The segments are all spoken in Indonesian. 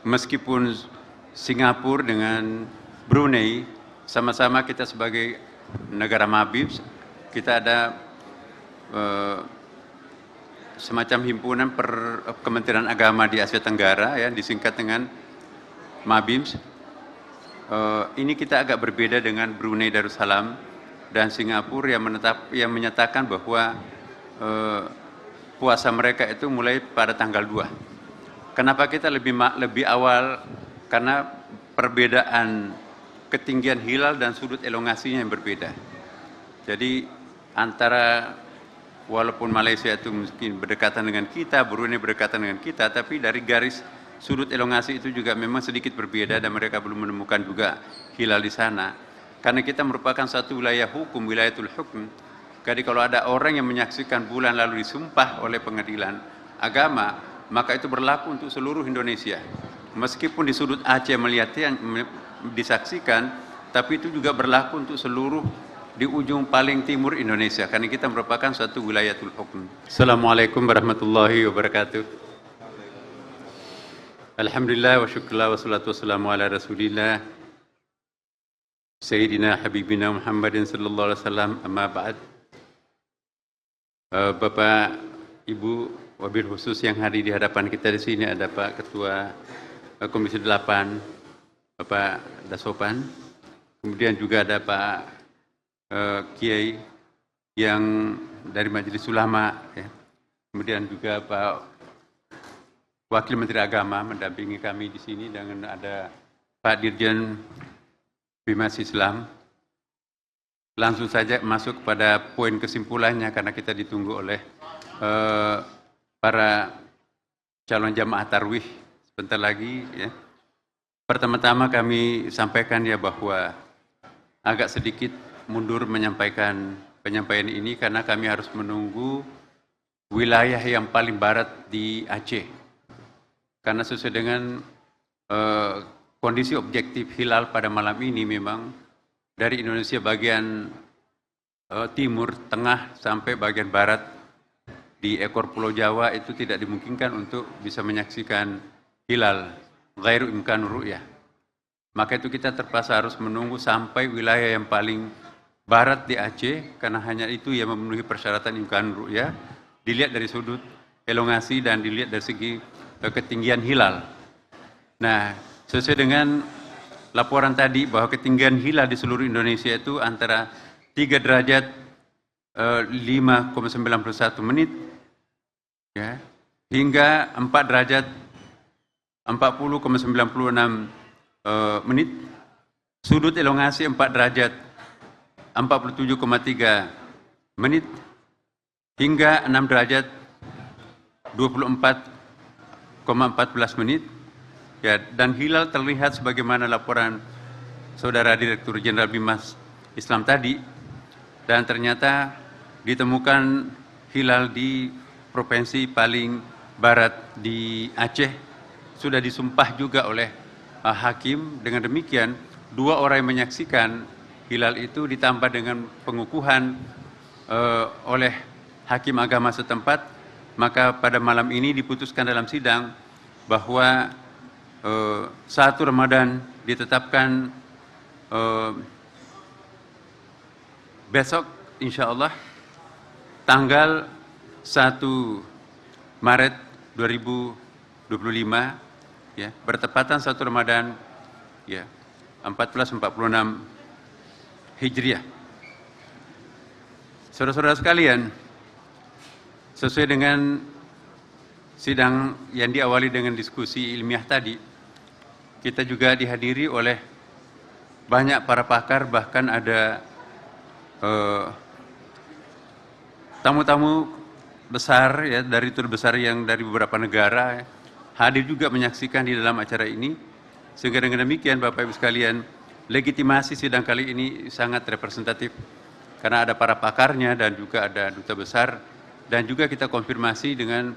meskipun Singapura dengan Brunei sama-sama kita sebagai negara Mabib, kita ada semacam himpunan Kementerian Agama di Asia Tenggara, ya, disingkat dengan Mabims. Ini kita agak berbeda dengan Brunei Darussalam dan Singapura yang menyatakan bahwa puasa mereka itu mulai pada tanggal 2. Kenapa kita lebih awal? Karena perbedaan ketinggian hilal dan sudut elongasinya yang berbeda. Jadi antara walaupun Malaysia itu mungkin berdekatan dengan kita, Brunei berdekatan dengan kita, tapi dari garis sudut elongasi itu juga memang sedikit berbeda dan mereka belum menemukan juga hilal di sana. Karena kita merupakan satu wilayah hukum, wilayatul hukum. Jadi kalau ada orang yang menyaksikan bulan lalu disumpah oleh pengadilan agama, maka itu berlaku untuk seluruh Indonesia. Meskipun di sudut Aceh melihatnya disaksikan, tapi itu juga berlaku untuk seluruh di ujung paling timur Indonesia, karena kita merupakan suatu wilayatul hukum. Assalamualaikum warahmatullahi wabarakatuh. Alhamdulillah wa syukurlah wa salatu wassalamu ala rasulillah Sayyidina Habibina Muhammadin sallallahu alaihi wasallam, amma ba'd. Bapak, Ibu, wabil khusus yang hadir di hadapan kita di sini ada Pak Ketua Komisi 8, Bapak Dasopan, kemudian juga ada Pak Kiai yang dari Majelis Ulama, ya. Kemudian juga Pak Wakil Menteri Agama mendampingi kami di sini, dan ada Pak Dirjen Bimas Islam. Langsung saja masuk kepada poin kesimpulannya karena kita ditunggu oleh para calon jamaah tarwih sebentar lagi, ya. Pertama-tama kami sampaikan ya bahwa agak sedikit mundur menyampaikan penyampaian ini karena kami harus menunggu wilayah yang paling barat di Aceh. Karena sesuai dengan kondisi objektif hilal pada malam ini memang dari Indonesia bagian timur, tengah sampai bagian barat di ekor Pulau Jawa itu tidak dimungkinkan untuk bisa menyaksikan hilal. Ghairu imkan ru'yah. Maka itu kita terpaksa harus menunggu sampai wilayah yang paling barat di Aceh, karena hanya itu yang memenuhi persyaratan imkan ru'yah, dilihat dari sudut elongasi dan dilihat dari segi ketinggian hilal. Nah, sesuai dengan laporan tadi bahwa ketinggian hilal di seluruh Indonesia itu antara 3 derajat 5,91 menit, ya, hingga 4 derajat 40,96 menit, sudut elongasi 4 derajat 47,3 menit, hingga 6 derajat 24,14 menit, ya, dan hilal terlihat sebagaimana laporan Saudara Direktur Jenderal Bimas Islam tadi, dan ternyata ditemukan hilal di provinsi paling barat di Aceh. Sudah disumpah juga oleh hakim. Dengan demikian 2 orang yang menyaksikan hilal itu ditambah dengan pengukuhan oleh hakim agama setempat, maka pada malam ini diputuskan dalam sidang bahwa 1 Ramadan ditetapkan besok insya Allah tanggal 1 Maret 2025, ya, bertepatan 1 Ramadan, ya, 1446 Hijriah. Saudara-saudara sekalian, sesuai dengan sidang yang diawali dengan diskusi ilmiah tadi, kita juga dihadiri oleh banyak para pakar, bahkan ada tamu-tamu besar, ya, dari tur besar yang dari beberapa negara, ya, hadir juga menyaksikan di dalam acara ini. Sehingga dengan demikian Bapak Ibu sekalian, legitimasi sidang kali ini sangat representatif karena ada para pakarnya dan juga ada duta besar, dan juga kita konfirmasi dengan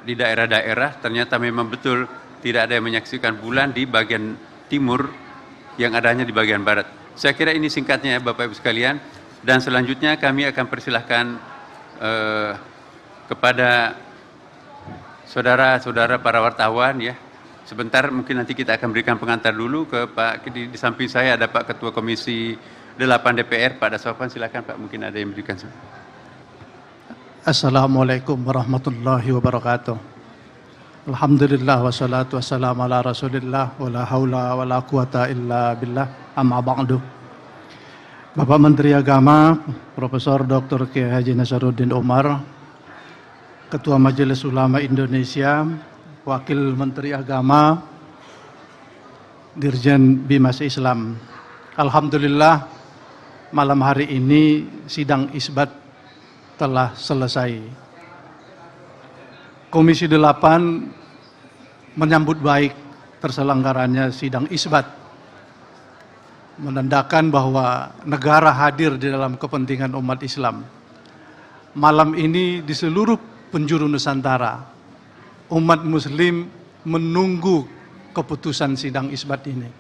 di daerah-daerah ternyata memang betul tidak ada yang menyaksikan bulan di bagian timur, yang adanya di bagian barat. Saya kira ini singkatnya ya Bapak Ibu sekalian, dan selanjutnya kami akan persilahkan kepada saudara-saudara para wartawan, ya, sebentar mungkin nanti kita akan berikan pengantar dulu ke Pak, di samping saya ada Pak Ketua Komisi 8 DPR, Pak Dasofan, silakan Pak, mungkin ada yang memberikan. Assalamualaikum warahmatullahi wabarakatuh. Alhamdulillah wassalatu wassalamu ala rasulillah wa la hawla wa la quwata illa billah amma ba'du. Bapak Menteri Agama Profesor Dr. Kiai Haji Nasaruddin Umar, Ketua Majelis Ulama Indonesia, Wakil Menteri Agama, Dirjen Bimas Islam. Alhamdulillah malam hari ini sidang isbat telah selesai. Komisi 8 menyambut baik terselenggaranya sidang isbat, menandakan bahwa negara hadir di dalam kepentingan umat Islam. Malam ini di seluruh penjuru Nusantara, umat Muslim menunggu keputusan sidang isbat ini.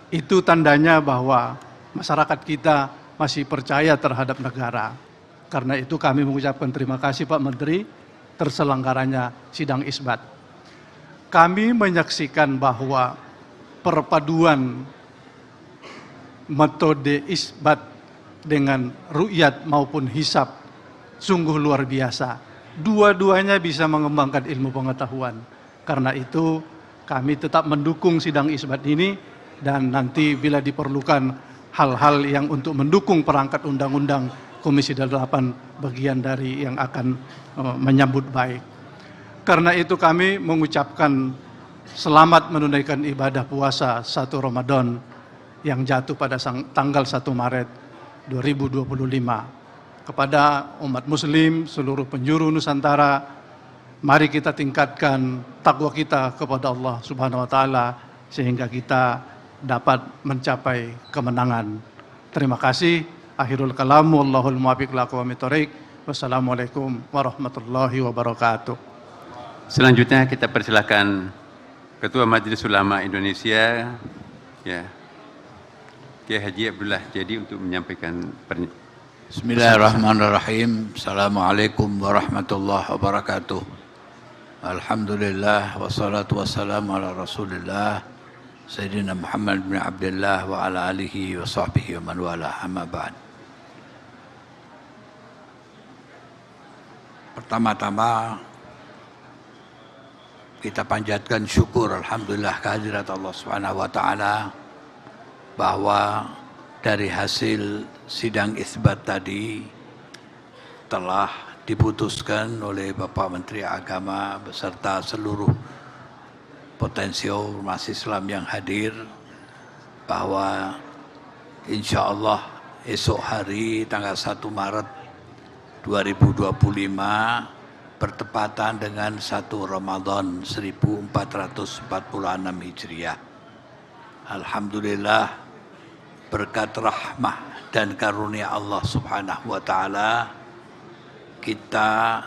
Itu tandanya bahwa masyarakat kita masih percaya terhadap negara. Karena itu kami mengucapkan terima kasih Pak Menteri terselenggaranya sidang isbat. Kami menyaksikan bahwa perpaduan metode isbat dengan ru'yat maupun hisab sungguh luar biasa. Dua-duanya bisa mengembangkan ilmu pengetahuan. Karena itu kami tetap mendukung sidang isbat ini, dan nanti bila diperlukan hal-hal yang untuk mendukung perangkat undang-undang, Komisi 8 bagian dari yang akan menyambut baik. Karena itu kami mengucapkan selamat menunaikan ibadah puasa 1 Ramadan yang jatuh pada tanggal 1 Maret 2025. Kepada umat Muslim seluruh penjuru Nusantara, mari kita tingkatkan takwa kita kepada Allah Subhanahu wa taala sehingga kita dapat mencapai kemenangan. Terima kasih. Akhirul kalam, wallahul muwaffiq ila aqwamit thoriq. Wassalamualaikum warahmatullahi wabarakatuh. Selanjutnya kita persilakan Ketua Majelis Ulama Indonesia, ya, Kiai Haji Abdullah Jadi untuk menyampaikan Bismillahirrahmanirrahim. Assalamualaikum warahmatullahi wabarakatuh. Alhamdulillah wassalatu wassalamu ala Rasulillah Sayyidina Muhammad bin Abdullah wa ala alihi wa sahbihi wa man wala, amma ba'd. Pertama-tama kita panjatkan syukur alhamdulillah kehadirat Allah Subhanahu wa taala bahwa dari hasil sidang isbat tadi telah diputuskan oleh Bapak Menteri Agama beserta seluruh potensial umat Islam yang hadir bahwa insya Allah esok hari tanggal 1 Maret 2025 bertepatan dengan 1 Ramadan 1446 Hijriah. Alhamdulillah berkat rahmah dan karunia Allah Subhanahu wa taala kita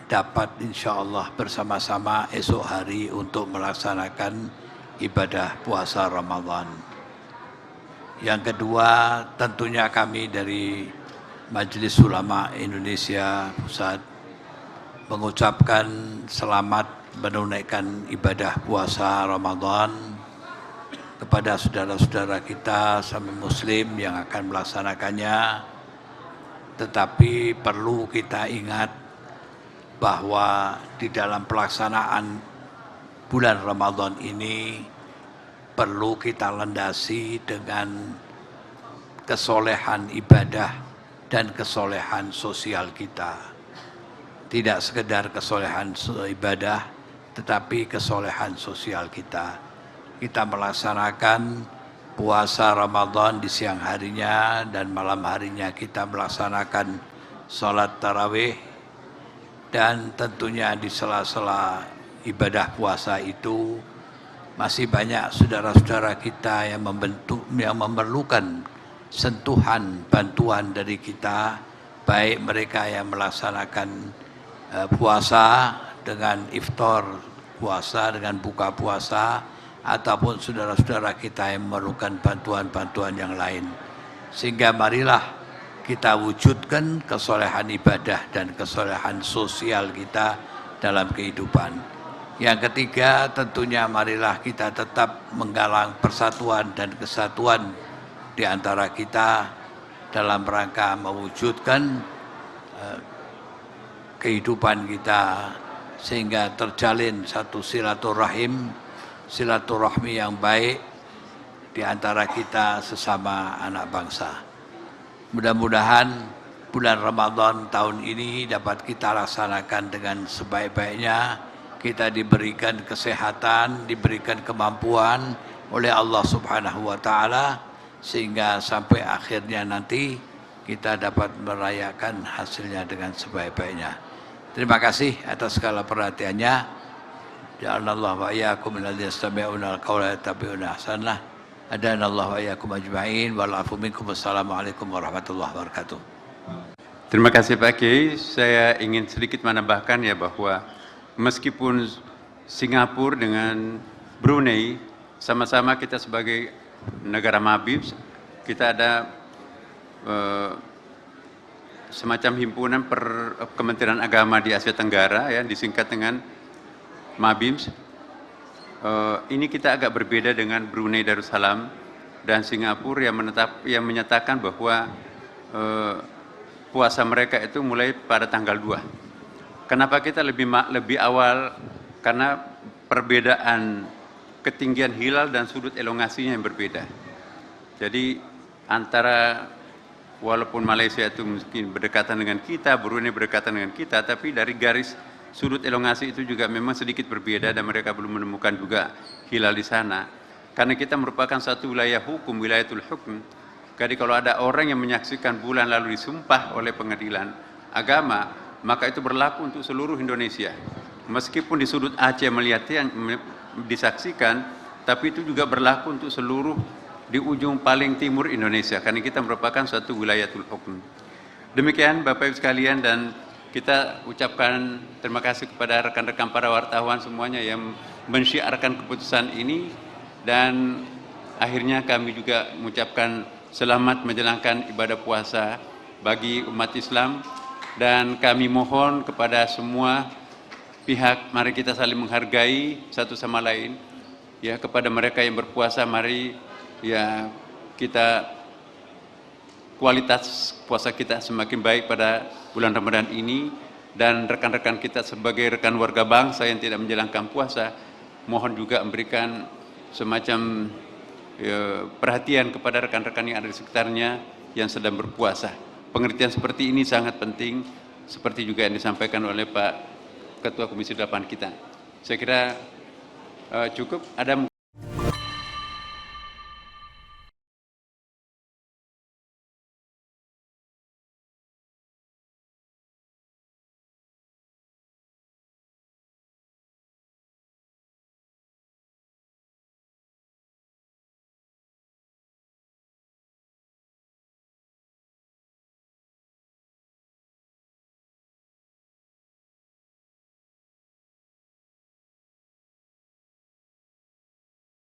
dapat insya Allah bersama-sama esok hari untuk melaksanakan ibadah puasa Ramadan. Yang kedua, tentunya kami dari Majelis Ulama Indonesia Pusat mengucapkan selamat menunaikan ibadah puasa Ramadan kepada saudara-saudara kita sama Muslim yang akan melaksanakannya. Tetapi perlu kita ingat bahwa di dalam pelaksanaan bulan Ramadan ini perlu kita landasi dengan kesolehan ibadah dan kesolehan sosial kita. Tidak sekedar kesolehan ibadah, tetapi kesolehan sosial kita. Kita melaksanakan puasa Ramadan di siang harinya dan malam harinya kita melaksanakan sholat tarawih, dan tentunya di sela-sela ibadah puasa itu masih banyak saudara-saudara kita yang memerlukan sentuhan bantuan dari kita, baik mereka yang melaksanakan puasa dengan iftar puasa, dengan buka puasa, ataupun saudara-saudara kita yang memerlukan bantuan-bantuan yang lain. Sehingga marilah kita wujudkan kesolehan ibadah dan kesolehan sosial kita dalam kehidupan. Yang ketiga, tentunya marilah kita tetap menggalang persatuan dan kesatuan di antara kita dalam rangka mewujudkan kehidupan kita sehingga terjalin satu silaturahmi yang baik di antara kita sesama anak bangsa. Mudah-mudahan bulan Ramadan tahun ini dapat kita laksanakan dengan sebaik-baiknya. Kita diberikan kesehatan, diberikan kemampuan oleh Allah Subhanahu wa Ta'ala, sehingga sampai akhirnya nanti kita dapat merayakan hasilnya dengan sebaik-baiknya. Terima kasih atas segala perhatiannya. Ja'alallahu wa iyyakum minalladzina yastami'una al-qawla yattabi'una ahsanah. Adanallahu wa iyyakum ajma'in wal 'afu minkum. Wassalamualaikum warahmatullahi wabarakatuh. Terima kasih Pak Kiai. Saya ingin sedikit menambahkan ya bahwa meskipun Singapura dengan Brunei sama-sama kita sebagai negara Mabib, kita ada semacam himpunan Kementerian Agama di Asia Tenggara ya, disingkat dengan Mabims. Ini kita agak berbeda dengan Brunei Darussalam dan Singapura yang menyatakan bahwa puasa mereka itu mulai pada tanggal 2. Kenapa kita lebih awal? Karena perbedaan ketinggian hilal dan sudut elongasinya yang berbeda. Jadi antara walaupun Malaysia itu mungkin berdekatan dengan kita, Brunei berdekatan dengan kita, tapi dari garis sudut elongasi itu juga memang sedikit berbeda dan mereka belum menemukan juga hilal di sana. Karena kita merupakan satu wilayah hukum, wilayatul hukum. Jadi kalau ada orang yang menyaksikan bulan lalu disumpah oleh pengadilan agama, maka itu berlaku untuk seluruh Indonesia. Meskipun di sudut Aceh melihatnya disaksikan, tapi itu juga berlaku untuk seluruh di ujung paling timur Indonesia, karena kita merupakan suatu wilayatul hukum. Demikian Bapak Ibu sekalian, dan kita ucapkan terima kasih kepada rekan-rekan para wartawan semuanya yang mensyiarkan keputusan ini, dan akhirnya kami juga mengucapkan selamat menjalankan ibadah puasa bagi umat Islam. Dan kami mohon kepada semua pihak, mari kita saling menghargai satu sama lain. Ya, kepada mereka yang berpuasa, mari ya kita kualitas puasa kita semakin baik pada bulan Ramadan ini. Dan rekan-rekan kita sebagai rekan warga bangsa yang tidak menjalankan puasa, mohon juga memberikan semacam perhatian kepada rekan-rekan yang ada di sekitarnya yang sedang berpuasa. Pengertian seperti ini sangat penting, seperti juga yang disampaikan oleh Pak Ketua Komisi 8 kita. Saya kira cukup. Ada